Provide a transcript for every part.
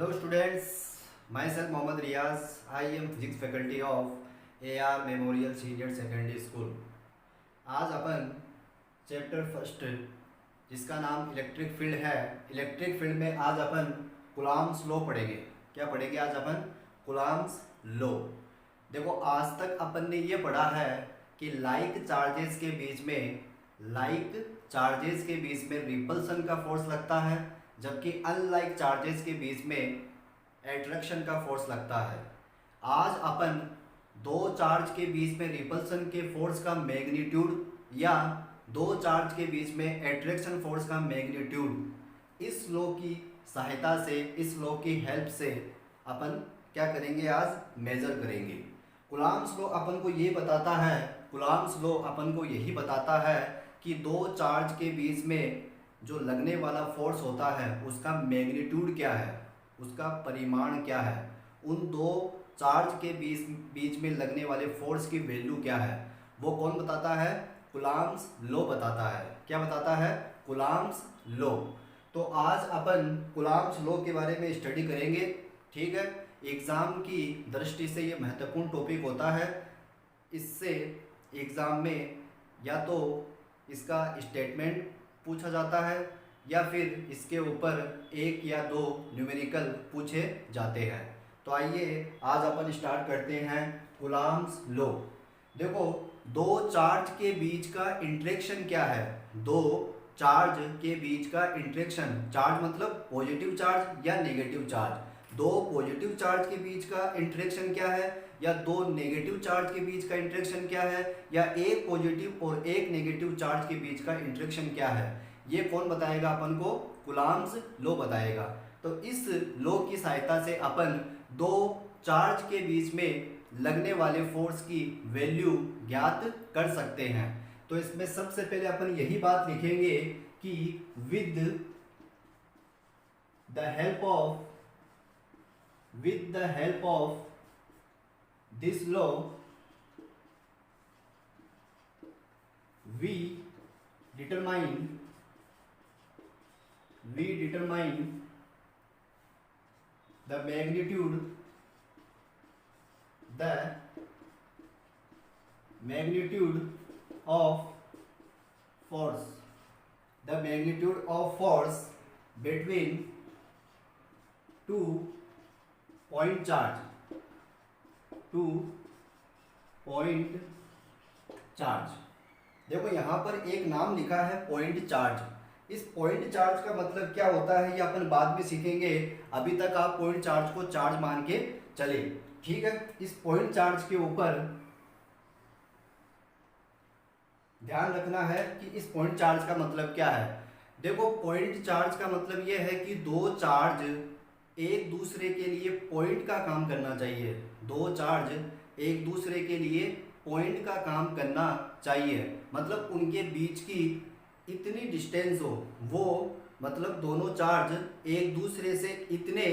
Hello students, myself Mohammad Riaz. I am physics faculty of AR Memorial Senior Secondary School. आज अपन chapter first जिसका नाम electric field है, electric field में आज अपन Coulomb's law पढ़ेंगे। क्या पढ़ेंगे आज अपन? Coulomb's law. देखो आज तक अपन ने ये पढ़ा है कि लाइक चार्जेस के बीच में रिपल्सन का फोर्स लगता है, जबकि अनलाइक चार्जेस के बीच में एट्रैक्शन का फोर्स लगता है। आज अपन दो चार्ज के बीच में रिपल्सन के फोर्स का मैग्नीट्यूड या दो चार्ज के बीच में एट्रैक्शन फोर्स का मैग्नीट्यूड, इस लॉ की सहायता से, इस लॉ की हेल्प से अपन क्या करेंगे? आज मेजर करेंगे। कूलॉम्स लॉ अपन को ये बताता है, कूलॉम्स लॉ अपन को यही बताता है कि दो चार्ज के बीच में जो लगने वाला फोर्स होता है उसका मैग्नीट्यूड क्या है, उसका परिमाण क्या है, उन दो चार्ज के बीच में लगने वाले फोर्स की वैल्यू क्या है, वो कौन बताता है? कूलॉम्स लॉ बताता है। क्या बताता है? Coulomb's law. तो आज अपन कूलॉम्स लॉ के बारे में स्टडी करेंगे। ठीक है, एग्ज़ाम की दृष्टि से ये महत्वपूर्ण टॉपिक होता है। इससे एग्ज़ाम में या तो इसका स्टेटमेंट पूछा जाता है या फिर इसके ऊपर एक या दो न्यूमेरिकल पूछे जाते हैं। तो आइए आज अपन स्टार्ट करते हैं कूलॉम्स लॉ। देखो दो चार्ज के बीच का इंटरेक्शन क्या है? दो चार्ज के बीच का इंटरेक्शन, चार्ज मतलब पॉजिटिव चार्ज या नेगेटिव चार्ज, दो पॉजिटिव चार्ज के बीच का इंटरेक्शन क्या है, या दो नेगेटिव चार्ज के बीच का इंटरेक्शन क्या है, या एक पॉजिटिव और एक नेगेटिव चार्ज के बीच का इंटरेक्शन क्या है, ये कौन बताएगा अपन को? कूलॉम्स लॉ बताएगा। तो इस लॉ की सहायता से अपन दो चार्ज के बीच में लगने वाले फोर्स की वैल्यू ज्ञात कर सकते हैं। तो इसमें सबसे पहले अपन यही बात लिखेंगे कि with the help of this law we determine the magnitude of force between two point charge देखो यहाँ पर एक नाम लिखा है पॉइंट चार्ज। इस पॉइंट चार्ज का मतलब क्या होता है ये अपन बाद में सीखेंगे। अभी तक आप पॉइंट चार्ज को चार्ज मान के चले। ठीक है, इस पॉइंट चार्ज के ऊपर ध्यान रखना है कि इस पॉइंट चार्ज का मतलब क्या है। देखो पॉइंट चार्ज का मतलब यह है कि दो चार्ज एक दूसरे के लिए पॉइंट का काम करना चाहिए। दो चार्ज एक दूसरे के लिए पॉइंट का काम करना चाहिए, मतलब उनके बीच की इतनी डिस्टेंस हो, वो मतलब दोनों चार्ज एक दूसरे से इतने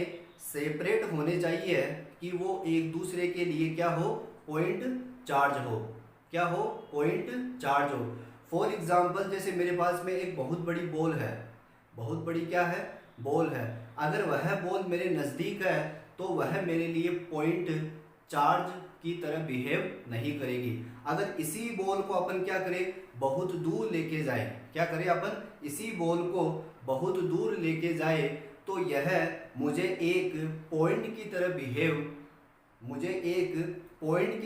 सेपरेट होने चाहिए कि वो एक दूसरे के लिए क्या हो? पॉइंट चार्ज हो। क्या हो? पॉइंट चार्ज हो। फॉर एग्जाम्पल जैसे मेरे पास में एक बहुत बड़ी बॉल है, बहुत बड़ी क्या है? बॉल है। अगर वह बॉल मेरे नज़दीक है तो वह मेरे लिए पॉइंट चार्ज की तरह बिहेव नहीं करेगी। अगर इसी बॉल को अपन क्या करें? बहुत दूर लेके जाए, क्या करें अपन? इसी बॉल को बहुत दूर लेके जाए तो यह मुझे एक पॉइंट की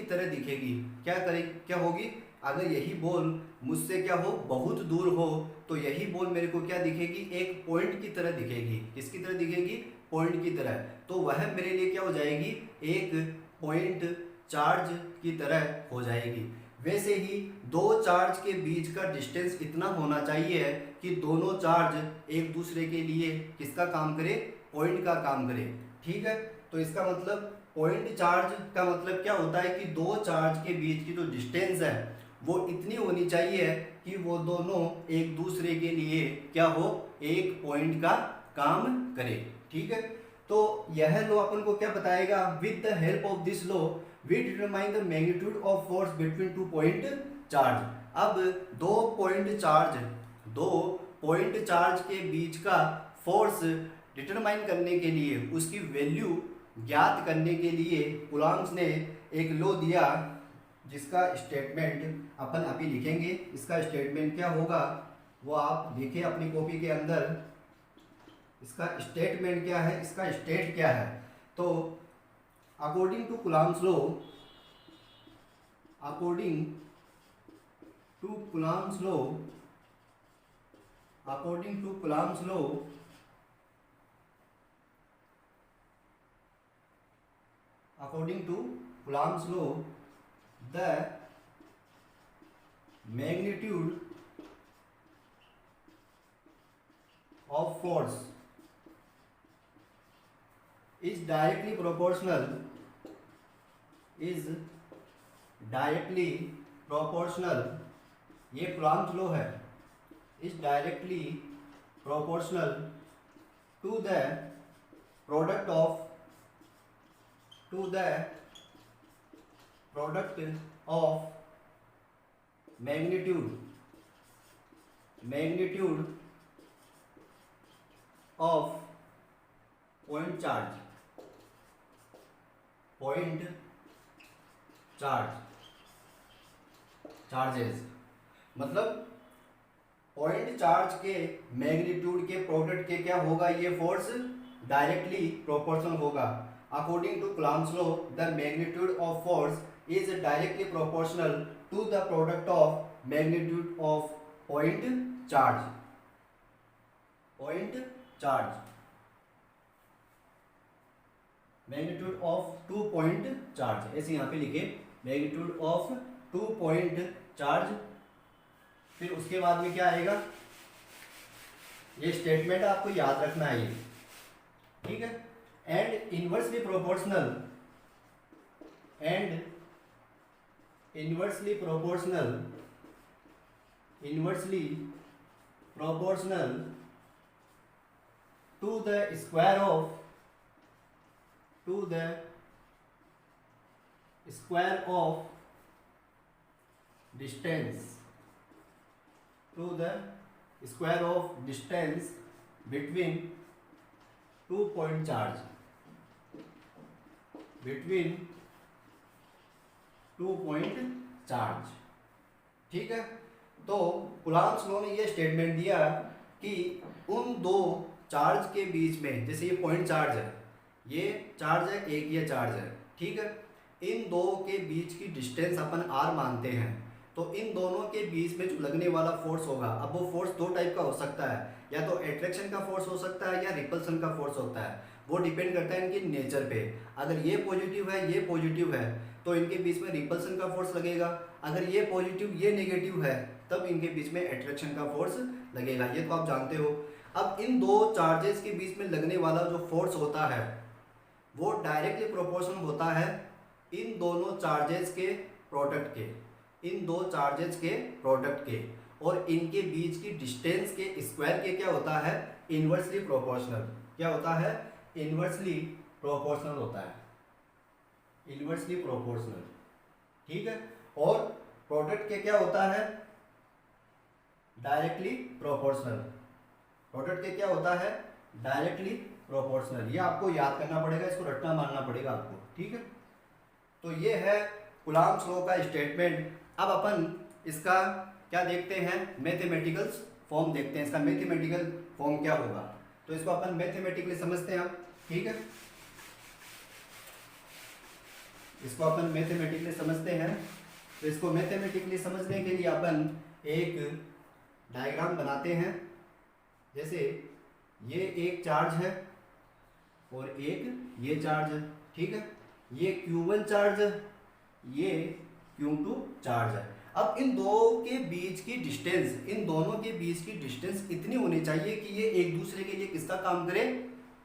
तरह दिखेगी। क्या करे? क्या होगी? अगर यही बॉल मुझसे क्या हो? बहुत दूर हो तो यही बॉल मेरे को क्या दिखेगी? एक पॉइंट की तरह दिखेगी। किसकी तरह दिखेगी? पॉइंट की तरह। तो वह मेरे लिए क्या हो जाएगी? एक पॉइंट चार्ज की तरह हो जाएगी। वैसे ही दो चार्ज के बीच का डिस्टेंस इतना होना चाहिए कि दोनों चार्ज एक दूसरे के लिए किसका काम करे? पॉइंट का काम करे। ठीक है, तो इसका मतलब पॉइंट चार्ज का मतलब क्या होता है कि दो चार्ज के बीच की जो डिस्टेंस है वो इतनी होनी चाहिए कि वो दोनों एक दूसरे के लिए क्या हो? एक पॉइंट का काम करे। ठीक है, तो यह लॉ अपन को क्या बताएगा? With the help of this law we determine the magnitude of force between two point charge. अब दो पॉइंट चार्ज के बीच का फोर्स डिटरमाइन करने के लिए, उसकी वैल्यू ज्ञात करने के लिए कूलॉम्स ने एक लॉ दिया, जिसका स्टेटमेंट अपन अभी लिखेंगे। इसका स्टेटमेंट क्या होगा वो आप लिखे अपनी कॉपी के अंदर। इसका स्टेटमेंट क्या है, इसका स्टेट क्या है। तो according to Coulomb's law, according to Coulomb's law, according to Coulomb's law, according to Coulomb's law, the magnitude of force is directly proportional, is directly proportional, ये Coulomb's law है, is directly proportional to the product of magnitude of point charges। मतलब point charge के magnitude के product के क्या होगा, ये force directly proportional होगा। According to Coulomb's law, the magnitude of force is directly proportional to the product of magnitude of point charge। Point charge, magnitude of 2 point charge, ऐसे यहाँ पे लिखे magnitude of 2 point charge। फिर उसके बाद में क्या आएगा, ये स्टेटमेंट आपको याद रखना है, ये ठीक है। And inversely proportional to the square of distance, to the square of distance between 2 point charge, between 2 point charge, ठीक है। तो कूलॉम्स लॉ ने ये स्टेटमेंट दिया कि उन दो चार्ज के बीच में, जैसे ये पॉइंट चार्ज है, ये चार्ज है, एक ये चार्ज है, ठीक है, इन दो के बीच की डिस्टेंस अपन r मानते हैं। तो इन दोनों के बीच में जो लगने वाला फोर्स होगा, अब वो फोर्स दो टाइप का हो सकता है, या तो एट्रैक्शन का फोर्स हो सकता है या रिपल्सन का फोर्स होता है। वो डिपेंड करता है इनके नेचर पे। अगर ये पॉजिटिव है, ये पॉजिटिव है, तो इनके बीच में रिपल्सन का फोर्स लगेगा। अगर ये पॉजिटिव, ये नेगेटिव है, तब इनके बीच में एट्रैक्शन का फोर्स लगेगा। ये तो आप जानते हो। अब इन दो चार्जेस के बीच में लगने वाला जो फोर्स होता है वो डायरेक्टली प्रोपोर्शनल होता है इन दोनों चार्जेस के प्रोडक्ट के, इन दो चार्जेस के प्रोडक्ट के, और इनके बीच की डिस्टेंस के स्क्वायर के क्या होता है, इनवर्सली प्रोपोर्शनल। क्या होता है, इनवर्सली प्रोपोर्शनल होता है, इनवर्सली प्रोपोर्शनल, ठीक है। और प्रोडक्ट के क्या होता है, डायरेक्टली प्रोपोर्शनल। प्रोडक्ट के क्या होता है, डायरेक्टली प्रोपोर्शनल। ये आपको याद करना पड़ेगा, इसको रटना मानना पड़ेगा आपको, ठीक है। तो ये है कूलॉम्स लॉ का स्टेटमेंट। अब अपन इसका क्या देखते हैं, मैथमेटिकल फॉर्म देखते हैं। इसका मैथमेटिकल फॉर्म क्या होगा, तो इसको अपन मैथमेटिकली समझते हैं अब, ठीक है। इसको अपन मैथमेटिकली समझते हैं। तो इसको मैथमेटिकली समझने के लिए अपन एक डायग्राम बनाते हैं। जैसे ये एक चार्ज है और एक ये चार्ज है, ठीक है। ये Q1 चार्ज है, ये Q2 चार्ज है। अब इन दो के बीच की डिस्टेंस, इन दोनों के बीच की डिस्टेंस इतनी होनी चाहिए कि ये एक दूसरे के लिए किसका काम करे,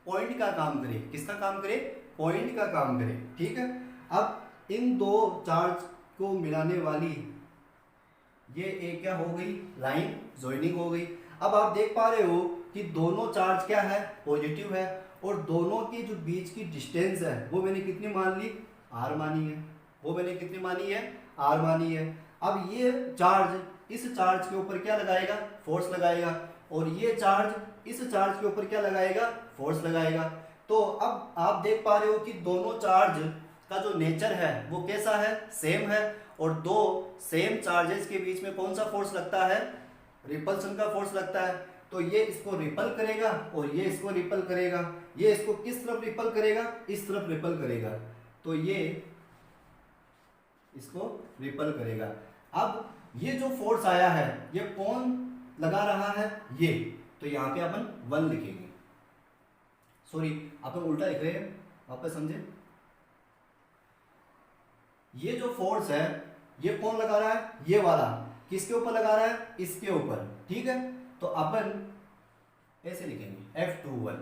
पॉइंट का काम करे। किसका काम करे, पॉइंट का काम करे, ठीक है। अब इन दो चार्ज को मिलाने वाली ये एक क्या हो गई, लाइन जॉइनिंग हो गई। अब आप देख पा रहे हो कि दोनों चार्ज क्या है, पॉजिटिव है, और दोनों के जो बीच की डिस्टेंस है वो मैंने कितनी मान ली, r मानी है। वो मैंने कितनी मानी है, r मानी है। अब ये चार्ज इस चार्ज के ऊपर क्या लगाएगा, फोर्स लगाएगा। और ये चार्ज इस चार्ज के ऊपर क्या लगाएगा, फोर्स लगाएगा। तो अब आप देख पा रहे हो कि दोनों चार्ज का जो नेचर है वो कैसा है, सेम है। और दो सेम चार्जेस के बीच में कौन सा फोर्स लगता है, रिपल्सन का फोर्स लगता है। तो ये इसको रिपल करेगा और ये इसको रिपल करेगा। ये इसको किस तरफ रिपल करेगा, इस तरफ रिपल करेगा। तो ये इसको रिपल करेगा। अब ये जो फोर्स आया है ये कौन लगा रहा है, ये। तो यहां पे अपन 1 लिखेंगे, सॉरी अपन उल्टा लिख रहे हैं, वापस समझे। ये जो फोर्स है ये कौन लगा रहा है, ये वाला। किसके ऊपर लगा रहा है, इसके ऊपर, ठीक है। तो अपन ऐसे लिखेंगे F21,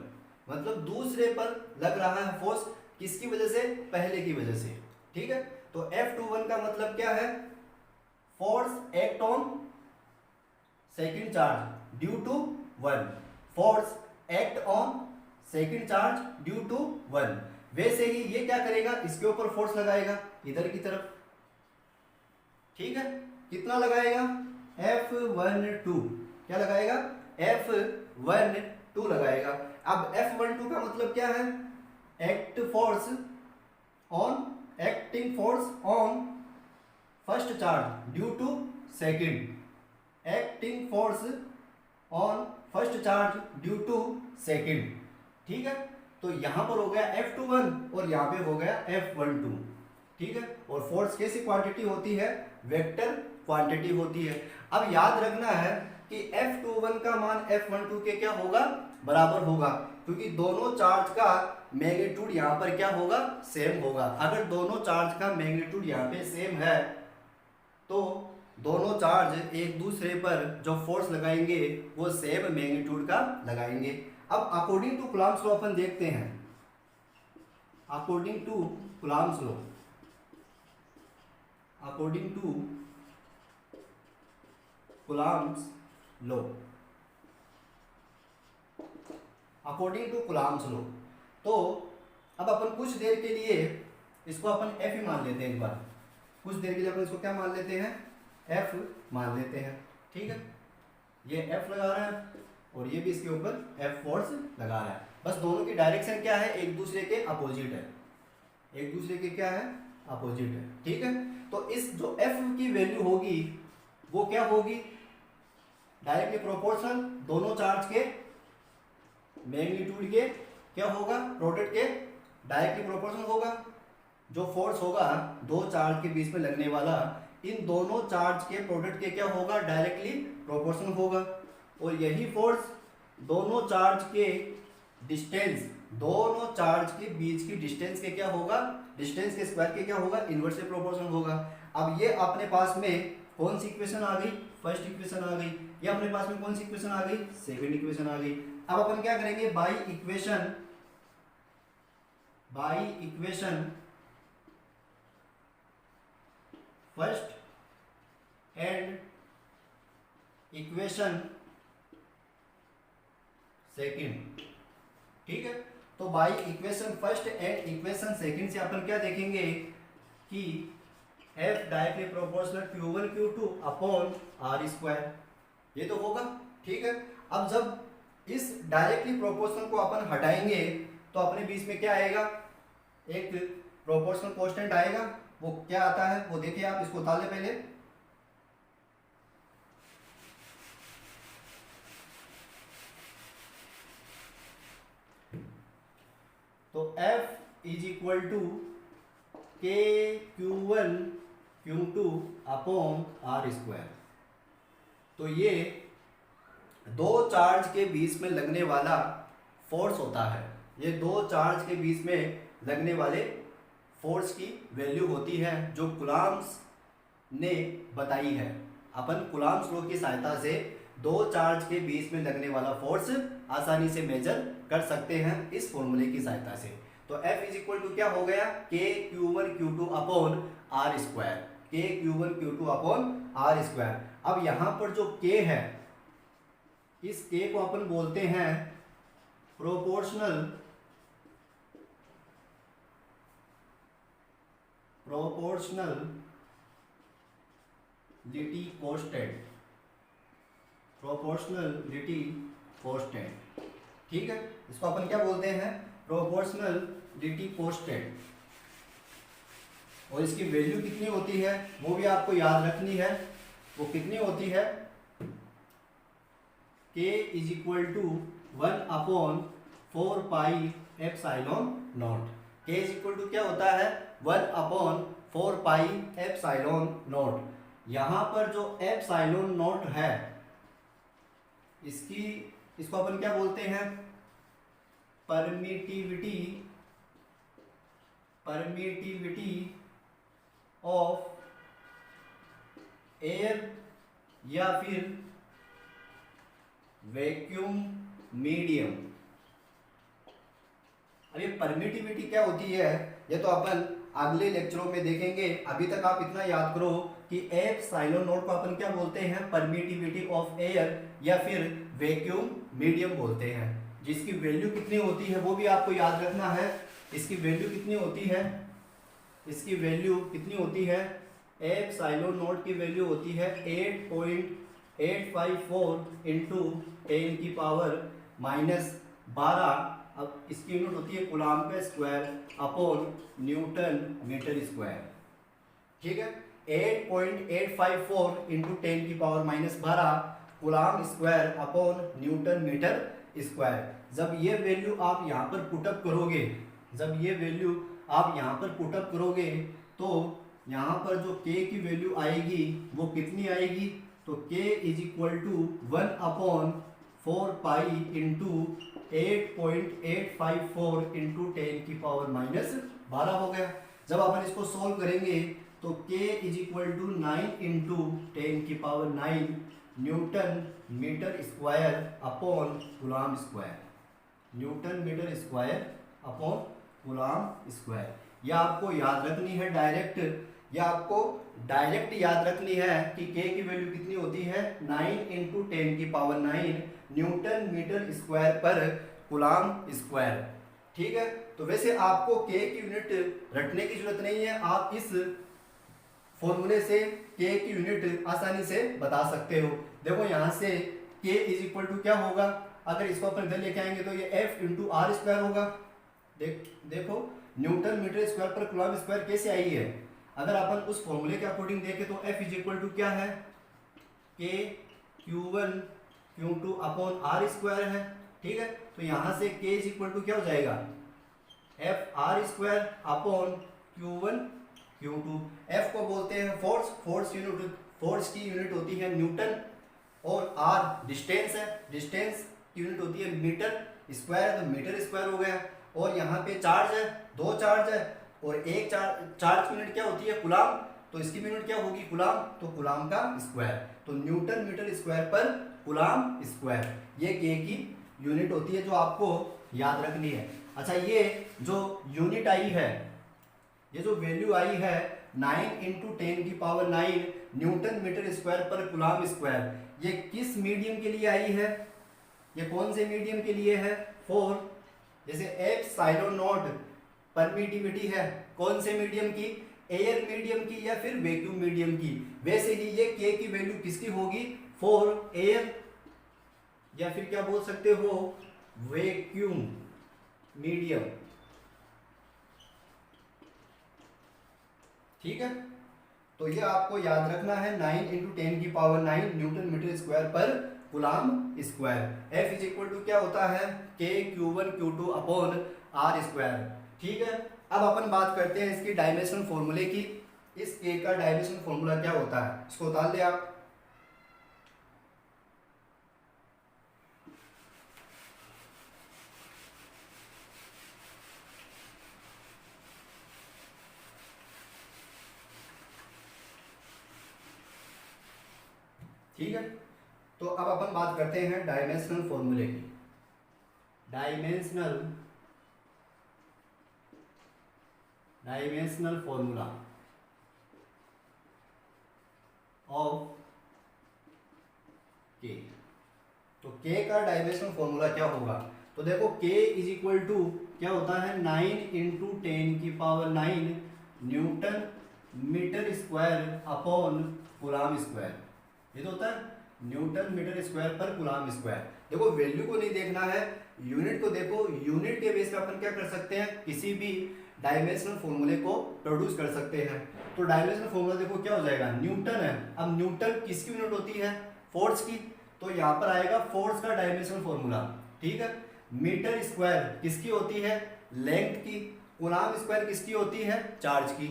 मतलब दूसरे पर लग रहा है फोर्स, किसकी वजह से, पहले की वजह से, ठीक है। तो F21 का मतलब क्या है, force act on second charge due to 1, force act on second charge due to 1। वैसे ही ये क्या करेगा, इसके ऊपर फोर्स लगाएगा इधर की तरफ, ठीक है। कितना लगाएगा, F12, क्या लगाएगा, F12 लगाएगा। अब F12 का मतलब क्या है, acting force on first charge due to second, acting force on first charge due to second, ठीक है। तो यहां पर हो गया F21 और यहां पे हो गया F12, ठीक है। और फोर्स कैसी क्वांटिटी होती है, वेक्टर क्वांटिटी होती है। अब याद रखना है कि F21 का मान F12 के क्या होगा, बराबर होगा, क्योंकि दोनों चार्ज का मैग्नीट्यूड यहाँ पर क्या होगा, सेम होगा। अगर दोनों चार्ज का मैग्नीट्यूड यहाँ पे सेम है तो दोनों चार्ज एक दूसरे पर जो फोर्स लगाएंगे वो सेम मैग्नीट्यूड का लगाएंगे। अब अकॉर्डिंग टू कूलम्ब्स लॉ अपन देखते हैं, according to Coulomb's law, according to Coulomb's law, according to Coulomb's law. तो अब अपन कुछ देर के लिए इसको अपन F ही मान लेते हैं, एक बार कुछ देर के लिए अपन इसको क्या मान लेते हैं, F मान लेते हैं, ठीक है। ये F लगा रहा है और ये भी इसके ऊपर F फोर्स लगा रहा है। बस दोनों की डायरेक्शन क्या है, एक दूसरे के अपोजिट है, एक दूसरे के क्या है, अपोजिट है, ठीक है। तो इस जो F की वैल्यू होगी वो क्या होगी, डायरेक्टली प्रोपोर्शनल दोनों चार्ज के मैग्नीट्यूड के क्या होगा, प्रोडक्ट के डायरेक्टली प्रोपोर्शनल होगा। जो फोर्स होगा दो चार्ज के बीच में लगने वाला, इन दोनों चार्ज के प्रोडक्ट के क्या होगा, डायरेक्टली प्रोपोर्शनल होगा। और यही फोर्स दोनों चार्ज के डिस्टेंस, दोनों चार्ज के बीच की डिस्टेंस के क्या होगा, डिस्टेंस के स्क्वायर के क्या होगा, इनवर्सली प्रोपोर्शनल होगा। अब ये अपने पास में कौन सी इक्वेशन आ गई, फर्स्ट इक्वेशन आ गई। ये अपने पास में कौन सी इक्वेशन आ गई, सेकंड इक्वेशन आ गई। अब अपन क्या करेंगे, by equation first and equation second, ठीक है। तो by equation first and equation second से अपन क्या देखेंगे कि F directly proportional Q1 Q2 upon R square, ये तो होगा, ठीक है। अब जब इस डायरेक्टली प्रोपोर्शनल को अपन हटाएंगे तो अपने बीच में क्या आएगा, एक प्रोपोर्शनल कांस्टेंट आएगा। वो क्या आता है वो देखिए आप, इसको उतार ले पहले। तो F is equal to KQ1 Q2 upon R square. तो ये दो चार्ज के बीच में लगने वाला फोर्स होता है, ये दो चार्ज के बीच में लगने वाले फोर्स की वैल्यू होती है जो कूलम्ब्स ने बताई है। अपन कूलम्ब्स लॉ की सहायता से दो चार्ज के बीच में लगने वाला फोर्स आसानी से मेजर कर सकते हैं इस फॉर्मूले की सहायता से। तो F इज इक्वल टू क्या हो गया, KQ1 Q2 upon R square, KQ1 Q2 upon R square. अब यहां पर जो K है, इस K को अपन बोलते हैं प्रोपोर्शनलिटी कांस्टेंट, प्रोपोर्शनलिटी कांस्टेंट। ठीक है, इसको अपन क्या बोलते हैं, प्रोपोर्शनलिटी कांस्टेंट। और इसकी वैल्यू कितनी होती है वो भी आपको याद रखनी है। वो कितनी होती है, k is equal to 1/4πε0। k is equal to क्या होता है, 1/4πε0। यहां पर जो एप्सिलॉन नॉट है, इसको अपन क्या बोलते हैं, परमिटिविटी ऑफ एयर या फिर वैक्यूम मीडियम। अब ये परमिटिविटी क्या होती है ये तो अपन अगले लेक्चरों में देखेंगे। अभी तक आप इतना याद करो कि एप्सिलॉन नॉट को अपन क्या बोलते हैं, परमिटिविटी ऑफ एयर या फिर वैक्यूम मीडियम बोलते हैं। जिसकी वैल्यू कितनी होती है वो भी आपको याद रखना है। इसकी वैल्यू कितनी होती है, इसकी वैल्यू कितनी होती है, एप्सिलॉन नॉट की वैल्यू होती है 8.854 इंटू 10 की पावर -12। अब इसकी यूनिट होती है कूलम्ब का square upon newton metre square. ठीक है, 8.854 इंटू 10 की power -12 coulomb square upon newton metre square. जब ये वैल्यू आप यहाँ पर पुटअप करोगे, तो यहाँ पर जो k की वैल्यू आएगी वो कितनी आएगी, तो k is equal to 1/4π into 8.854 into 10 की पावर -12 हो गया। जब अपन इसको सॉल्व करेंगे तो k is equal to 9 into 10 की power 9 newton metre square upon coulomb square, newton metre square upon coulomb square. यह आपको याद रखनी है डायरेक्ट, याद रखनी है कि k की वैल्यू कितनी होती है, 9 इंटू 10 की पावर 9 न्यूटन मीटर स्क्वायर पर कूलम्ब स्क्वायर। ठीक है, तो वैसे आपको k की यूनिट रटने की जरूरत नहीं है, आप इस फॉर्मूले से k की यूनिट आसानी से बता सकते हो। देखो यहाँ से k इज इक्वल टू क्या होगा, अगर इसको अपन इधर लेके आएंगे तो ये f इंटू आर स्क्वायर होगा। देखो न्यूटन मीटर स्क्वायर पर कूलम्ब स्क्वायर कैसे आई है, अगर अपन उस फॉर्मूले के अकॉर्डिंग देखें तो f इज इक्वल टू क्या है, k q1 q2 upon are square है। ठीक है, तो यहाँ से k इज इक्वल टू क्या हो जाएगा, f R square upon q1 q2। f को बोलते हैं फोर्स की यूनिट होती है न्यूटन, और r डिस्टेंस है, डिस्टेंस की यूनिट होती है मीटर स्क्वायर, तो मीटर स्क्वायर हो गया। और यहाँ पे चार्ज है, 2 चार्ज है, और एक चार्ज की यूनिट क्या होती है, कूलम्ब, तो इसकी यूनिट क्या होगी, कूलम्ब, तो कूलम्ब का स्क्वायर, तो न्यूटन मीटर स्क्वायर पर कूलम्ब स्क्वायर, ये k की यूनिट होती है जो आपको याद रखनी है। अच्छा, ये जो यूनिट आई है, ये जो वैल्यू आई है 9 इंटू 10 की पावर 9 न्यूटन मीटर स्क्वायर पर कूलम्ब स्क्वायर, ये किस मीडियम के लिए आई है, ये कौन से मीडियम के लिए है, जैसे एप्सिलॉन नॉट परमिटिविटी है कौन से मीडियम की, एयर मीडियम की या फिर वैक्यूम मीडियम की। वैसे ही ये k की वैल्यू किसकी होगी, फॉर एयर या फिर क्या बोल सकते हो, वैक्यूम मीडियम। ठीक है, तो ये आपको याद रखना है, 9 इंटू 10 की पावर 9 न्यूटन मीटर स्क्वायर पर coulomb square. f is equal to क्या होता है, k q1 q2 upon r square. ठीक है, अब अपन बात करते हैं इसकी डायमेंशनल फॉर्मूले की। इस k का डायमेंशनल फॉर्मूला क्या होता है, इसको उतार ले आप। ठीक है, तो अब अपन बात करते हैं डायमेंशनल फॉर्मूले की। Dimensional formula of k। तो k का डायमेंशनल फॉर्मूला क्या होगा, तो देखो k इज इक्वल टू क्या होता है, 9 इंटू 10 की power 9 newton metre square upon coulomb square. ये तो होता है न्यूटन मीटर स्क्वायर पर कूलम्ब स्क्वायर। देखो वैल्यू को नहीं देखना है, यूनिट को देखो। यूनिट के बेस पे अपन क्या कर सकते हैं, किसी भी डायमेंशनल फॉर्मूले को प्रोड्यूस कर सकते हैं। तो डायमेंशनल फॉर्मूला देखो क्या हो जाएगा, न्यूटन है। अब न्यूटन किसकी यूनिट होती है, फोर्स की, तो यहाँ पर आएगा फोर्स का डायमेंशनल फॉर्मूला, ठीक है। मीटर स्क्वायर किसकी होती है, लेंथ की। कूलम्ब स्क्वायर किसकी होती है, चार्ज की।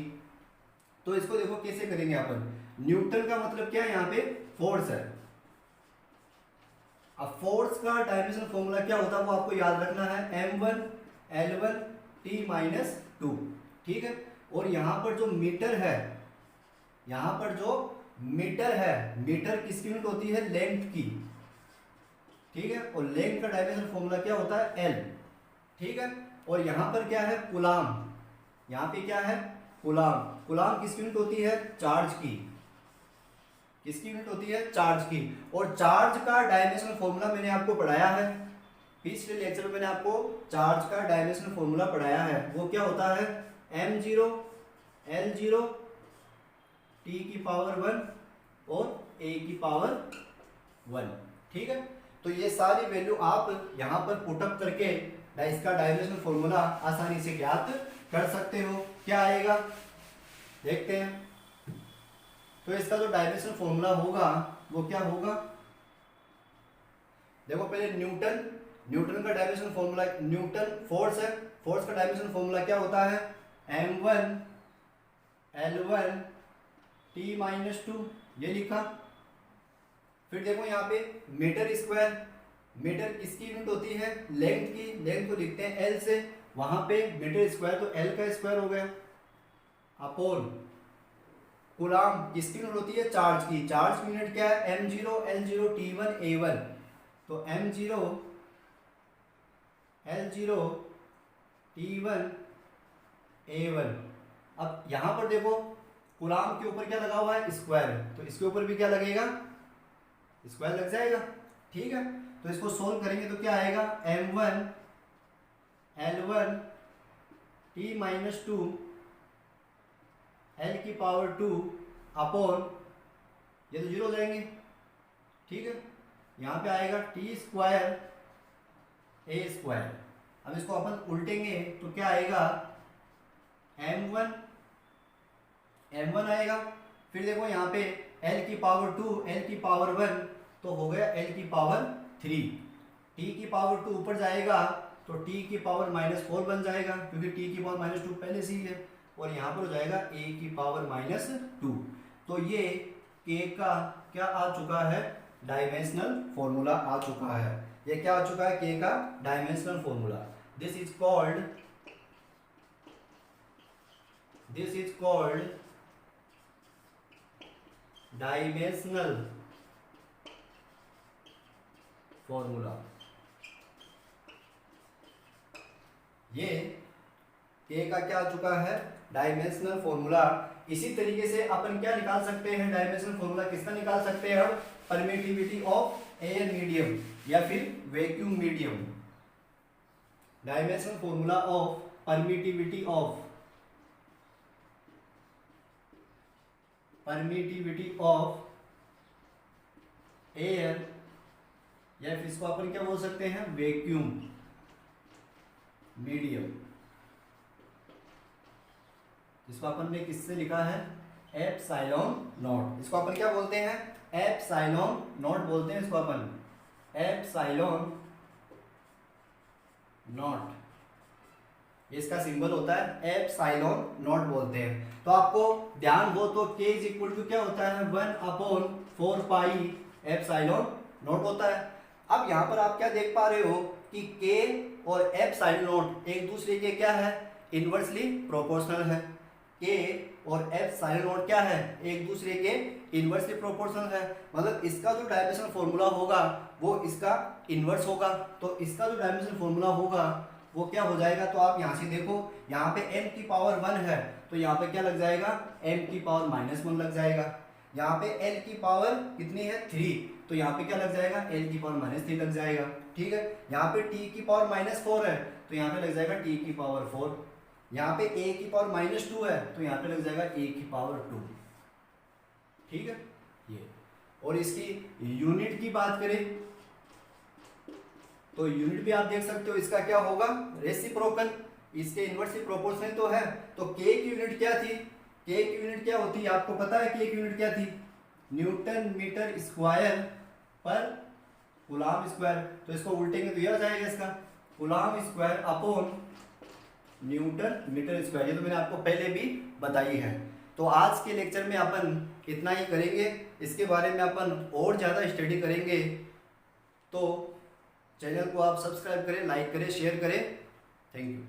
तो इसको देखो कैसे करेंगे अपन, न्यूटन का मतलब क्या है, यहाँ पे फोर्स है। अब फोर्स का डायमेंशनल फॉर्मूला क्या होता है वो आपको याद रखना है, m1 l1 t-2, ठीक है। और यहां पर जो मीटर है, यहां पर जो मीटर है, मीटर किसकी यूनिट होती है, लेंथ की, ठीक है। और लेंथ का डायमेंशनल फॉर्मूला क्या होता है, l, ठीक है। और यहां पर क्या है, कूलम्ब, यहां पे क्या है, कूलम्ब। कूलम्ब किसकी यूनिट होती है, चार्ज की। किसकी यूनिट होती है, चार्ज की। और चार्ज का डायमेंशनल फॉर्मूला मैंने आपको पढ़ाया है, पिछले लेक्चर में मैंने आपको चार्ज का डायमेंशनल फॉर्मूला पढ़ाया है। वो क्या होता है, m0 l0 t की पावर 1 और a की पावर 1, ठीक है। तो ये सारी वैल्यू आप यहाँ पर पुटअप करके इसका डायमेंशनल फॉर्मूला आसानी से ज्ञात कर सकते हो। क्या आएगा देखते हैं। तो इसका जो डायमेंशनल फॉर्मूला होगा वो क्या होगा, देखो पहले न्यूटन का डायमेंशनल फॉर्मूला, न्यूटन फोर्स है, फोर्स का डायमेंशनल फॉर्मूला क्या होता है, m1 l1 t-2, ये लिखा। फिर देखो यहाँ पे मीटर स्क्वायर, मीटर किसकी यूनिट होती है, लेंथ की। लेंथ को लिखते हैं l से, वहां पे मीटर स्क्वायर तो l का स्क्वायर हो गया, अपॉन कूलम्ब किसकी यूनिट होती है, चार्ज की। चार्ज की यूनिट क्या है, m0 l0 t1 a1, तो m0 l0 t1 a1। अब यहां पर देखो कूलम्ब के ऊपर क्या लगा हुआ है, स्क्वायर, तो इसके ऊपर भी क्या लगेगा, स्क्वायर लग जाएगा, ठीक है। तो इसको सोल्व करेंगे तो क्या आएगा, m1 l1 t-2 l की पावर 2 अपॉन, ये तो जीरो हो जाएंगे, ठीक है। यहाँ पे आएगा टी स्क्वायर ए स्क्वायर। अब इसको अपन उल्टेंगे तो क्या आएगा, m1 आएगा। फिर देखो यहाँ पे l की पावर 2 l की पावर 1, तो हो गया l की पावर 3। t की पावर 2 ऊपर जाएगा तो t की पावर -4 बन जाएगा, क्योंकि t की पावर -2 पहले से ही है। और यहाँ पर हो जाएगा a की पावर -2। तो ये k का क्या आ चुका है, डायमेंशनल फॉर्मूला आ चुका है। ये क्या आ चुका है, k का dimensional formula. This is called dimensional formula. ये k का क्या आ चुका है, डायमेंशनल फॉर्मूला। इसी तरीके से अपन क्या निकाल सकते हैं, डायमेंशनल फॉर्मूला किसका निकाल सकते हैं, परमिटिविटी ऑफ एयर मीडियम या फिर vacuum medium. Dimensional formula of permittivity of air, या फिर इसको अपन क्या बोल सकते हैं, वैक्यूम मीडियम। इसको अपन ने किससे लिखा है, एप्सिलॉन नॉट। इसको अपन क्या बोलते हैं, एप्सिलॉन नॉट बोलते हैं इसको अपन, एप्सिलॉन नॉट, इसका सिंबल होता है एप्सिलॉन नॉट बोलते हैं। तो आपको ध्यान हो तो k इज इक्वल टू क्या होता है, 1/4 पाई एप्सिलॉन नॉट होता है। अब यहाँ पर आप क्या देख पा रहे हो कि k और एप्सिलॉन नॉट एक दूसरे के क्या है, इनवर्सली प्रोपोर्शनल है। k और एप्सिलॉन नॉट क्या है, एक दूसरे के इनवर्सली प्रोपोर्शनल है। मतलब इसका जो डायमेंशनल फॉर्मूला होगा वो इसका इनवर्स होगा। तो इसका जो डायमेंशनल फॉर्मूला होगा वो क्या हो जाएगा, तो आप यहाँ से देखो, यहाँ पे m की पावर 1 है तो यहाँ पे क्या लग जाएगा, m की पावर -1 लग जाएगा। यहाँ पे l की पावर कितनी है, 3, तो यहाँ पे क्या लग जाएगा, l की पावर -3 लग जाएगा, ठीक है। यहाँ पे t की पावर -4 है तो यहाँ पे लग जाएगा t की पावर 4। यहाँ पे a की पावर -2 है तो यहाँ पे लग जाएगा a की पावर 2, ठीक है ये। और इसकी यूनिट की बात करें तो यूनिट भी आप देख सकते हो, इसका क्या होगा, रेसिप्रोकल, इसके इनवर्सली प्रोपोर्शनल तो है। तो के की यूनिट क्या थी, के की यूनिट क्या होती है, आपको पता है के की यूनिट क्या थी, न्यूटन मीटर स्क्वायर पर कूलम्ब स्क्वायर। तो इसको उल्टेंगे तो यह आ जाएगा इसका coulomb square upon newton metre square. ये तो मैंने आपको पहले भी बताई है। तो आज के लेक्चर में अपन इतना ही करेंगे, इसके बारे में अपन और ज़्यादा स्टडी करेंगे। तो चैनल को आप सब्सक्राइब करें, लाइक करें, शेयर करें। Thank you.